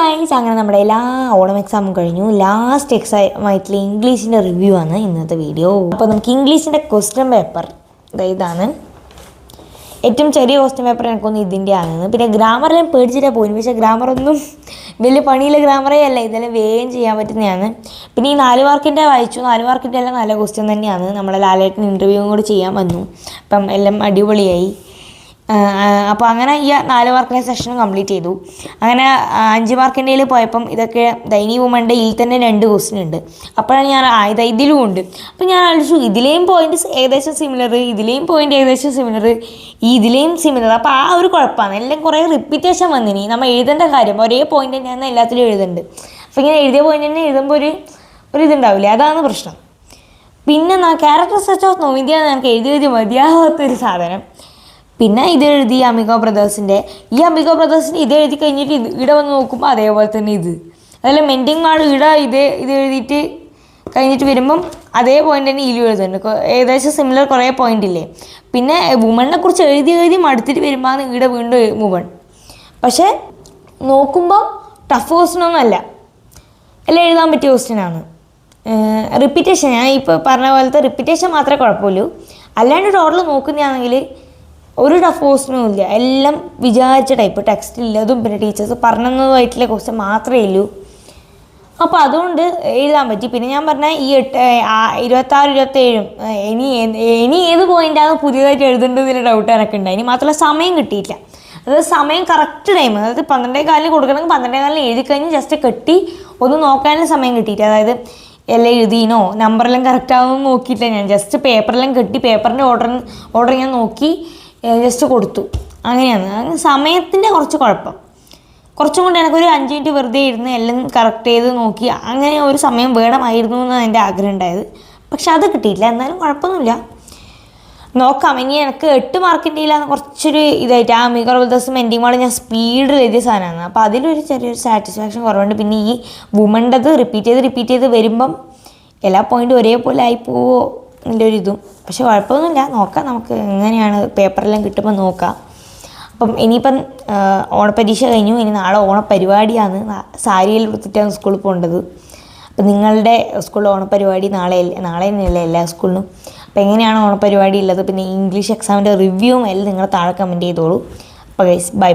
Guys, അങ്ങനെ നമ്മുടെ എല്ലാ ഓണം എക്സാമും കഴിഞ്ഞു. ലാസ്റ്റ് എക്സാമായിട്ടുള്ള ഇംഗ്ലീഷിൻ്റെ റിവ്യൂ ആണ് ഇന്നത്തെ വീഡിയോ. അപ്പോൾ നമുക്ക് ഇംഗ്ലീഷിൻ്റെ ക്വസ്റ്റ്യൻ പേപ്പർ ഇതാണ്. ഏറ്റവും ചെറിയ ക്വസ്റ്റ്യൻ പേപ്പർ എനിക്കൊന്നും ഇതിൻ്റെ ആണ്. പിന്നെ ഗ്രാമർ ഞാൻ പേടിച്ചിട്ടാണ് പോയി, പക്ഷേ ഗ്രാമറൊന്നും വലിയ പണിയില്ല, ഗ്രാമറേ അല്ല, ഇതെല്ലാം വേഗം ചെയ്യാൻ പറ്റുന്നതാണ്. പിന്നെ ഈ 4 മാർക്കിൻ്റെ വായിച്ചു, 4 മാർക്കിൻ്റെ എല്ലാം നല്ല ക്വസ്റ്റ്യൻ തന്നെയാണ്. നമ്മളെ ലാലേട്ടൻ ഇൻ്റർവ്യൂവും കൂടി ചെയ്യാൻ വന്നു, അപ്പം എല്ലാം അടിപൊളിയായി. അപ്പോൾ അങ്ങനെ ഈ 4 മാർക്കിൻ്റെ സെഷൻ കംപ്ലീറ്റ് ചെയ്തു. അങ്ങനെ 5 മാർക്കിൻ്റെ പോയപ്പം ഇതൊക്കെ ദൈനി വുമൻ്റെ ഇതിൽ തന്നെ 2 ക്വസ്റ്റ്യൻ ഉണ്ട്. അപ്പോഴാണ് ഞാൻ ഇതിലും ഉണ്ട്. അപ്പോൾ ഞാൻ ആലോചിച്ചു, ഇതിലെയും പോയിന്റ് ഏകദേശം സിമിലർ, ഇതിലെയും പോയിന്റ് ഏകദേശം സിമിലർ, ഇതിലെയും സിമിലർ. അപ്പോൾ ആ ഒരു കുഴപ്പമാണ്, എല്ലാം കുറേ റിപ്പീറ്റേഷൻ വന്നിനി. നമ്മൾ എഴുതേണ്ട കാര്യം ഒരേ പോയിന്റ് തന്നെയാണ് എല്ലാത്തിലും എഴുതുന്നുണ്ട്. അപ്പോൾ ഇങ്ങനെ എഴുതിയ പോയിന്റ് തന്നെ എഴുതുമ്പോൾ ഒരു ഇതുണ്ടാവില്ലേ, അതാണ് പ്രശ്നം. പിന്നെ ക്യാരക്ടർ സെർച്ച് ഓഫ് നോവിന്ത്യ എനിക്ക് എഴുതി മതിയാകാത്തൊരു സാധനം. പിന്നെ ഇത് എഴുതി അമിഗോ ബ്രദേഴ്സിൻ്റെ. ഈ അമിഗോ ബ്രദേഴ്സിൻ്റെ ഇത് എഴുതി കഴിഞ്ഞിട്ട് ഇവിടെ വന്ന് നോക്കുമ്പോൾ അതേപോലെ തന്നെ അതല്ല മെൻറ്റിങ് കാർഡ് ഇത് എഴുതിയിട്ട് കഴിഞ്ഞിട്ട് വരുമ്പം അതേ പോയിന്റ് തന്നെ ഇതിലും എഴുതുന്നുണ്ട്. ഏകദേശം സിമിലർ കുറേ പോയിന്റ് ഇല്ലേ. പിന്നെ വുമണിനെ കുറിച്ച് എഴുതി മടുത്തിട്ട് വരുമ്പോൾ ഇവിടെ വീണ്ടും വുമൺ. പക്ഷേ നോക്കുമ്പോൾ ടഫ് ക്വസ്റ്റ്യനൊന്നും അല്ല, എല്ലാം എഴുതാൻ പറ്റിയ ക്വസ്റ്റ്യനാണ്. റിപ്പീറ്റേഷൻ ഞാൻ ഇപ്പോൾ പറഞ്ഞ പോലത്തെ റിപ്പീറ്റേഷൻ മാത്രമേ കുഴപ്പമുള്ളൂ. അല്ലാണ്ട് ടോട്ടൽ നോക്കുന്നതാണെങ്കിൽ ഒരു ടഫ് ക്വസ്റ്റ്യനും ഇല്ല, എല്ലാം വിചാരിച്ച ടൈപ്പ് ടെക്സ്റ്റ് ഇല്ലതും പിന്നെ ടീച്ചേഴ്സ് പറഞ്ഞതുമായിട്ടുള്ള ക്വസ്റ്റ്യൻ മാത്രമേ ഉള്ളൂ. അപ്പോൾ അതുകൊണ്ട് എഴുതാൻ പറ്റി. പിന്നെ ഞാൻ പറഞ്ഞാൽ ഈ 26, 27 ഇനി ഏത് പോയിൻ്റാണ് പുതിയതായിട്ട് എഴുതേണ്ടതിൻ്റെ ഡൗട്ട് എനിക്ക് ഉണ്ടായി. ഇനി മാത്രമല്ല സമയം കിട്ടിയില്ല. അതായത് സമയം കറക്റ്റ് ടൈം, അതായത് 12:15 കൊടുക്കണമെങ്കിൽ 12:15 എഴുതി കഴിഞ്ഞ് ജസ്റ്റ് കെട്ടി ഒന്ന് നോക്കാനുള്ള സമയം കിട്ടിയിട്ട്, അതായത് എല്ലാം എഴുതിനോ നമ്പറെല്ലാം കറക്റ്റ് ആവുമെന്ന് നോക്കിയിട്ടില്ല. ഞാൻ ജസ്റ്റ് പേപ്പറെല്ലാം കെട്ടി പേപ്പറിൻ്റെ ഓർഡർ ഞാൻ നോക്കി ജസ്റ്റ് കൊടുത്തു. അങ്ങനെയാണ് സമയത്തിൻ്റെ കുറച്ച് കുഴപ്പം. കുറച്ചും കൊണ്ട് എനിക്കൊരു 5 മിനിറ്റ് വെറുതെ ഇരുന്ന് എല്ലാം കറക്റ്റ് ചെയ്ത് നോക്കി അങ്ങനെ ഒരു സമയം വേണമായിരുന്നു എന്നാണ് എൻ്റെ ആഗ്രഹം ഉണ്ടായത്. പക്ഷെ അത് കിട്ടിയില്ല. എന്നാലും കുഴപ്പമൊന്നുമില്ല, നോക്കാം. ഇനി എനിക്ക് 8 മാർക്കിൻ്റെ കുറച്ചൊരു ഇതായിട്ട് ആ അമിഗോ ബ്രദേഴ്സും മെൻറ്റിങ് കാർഡ് ഞാൻ സ്പീഡിൽ എഴുതിയ സാധനമാണ്. അപ്പോൾ അതിലൊരു ചെറിയൊരു സാറ്റിസ്ഫാക്ഷൻ കുറവുണ്ട്. പിന്നെ ഈ വുമൻ്റെത് റിപ്പീറ്റ് ചെയ്ത് വരുമ്പം എല്ലാ പോയിൻറ്റും ഒരേപോലെ ആയിപ്പോവോ എന്നുള്ളൊരിതും. പക്ഷെ കുഴപ്പമൊന്നുമില്ല, നോക്കാം. നമുക്ക് എങ്ങനെയാണ് പേപ്പറെല്ലാം കിട്ടുമ്പോൾ നോക്കാം. അപ്പം ഇനിയിപ്പം ഓണപ്പരീക്ഷ കഴിഞ്ഞു, ഇനി നാളെ ഓണപ്പരിപാടിയാണ്. സാരിയിൽ എടുത്തിട്ടാണ് സ്കൂളിൽ പോകേണ്ടത്. അപ്പം നിങ്ങളുടെ സ്കൂളിൽ ഓണപ്പരിപാടി നാളെ തന്നെയല്ലേ എല്ലാ സ്കൂളിലും. അപ്പോൾ എങ്ങനെയാണ് ഓണപ്പരിപാടി ഉള്ളത്, പിന്നെ ഇംഗ്ലീഷ് എക്സാമിൻ്റെ റിവ്യൂവും എല്ലാം നിങ്ങൾ താഴെ കമൻറ്റ് ചെയ്തോളൂ. അപ്പോൾ ഗൈസ് ബൈ.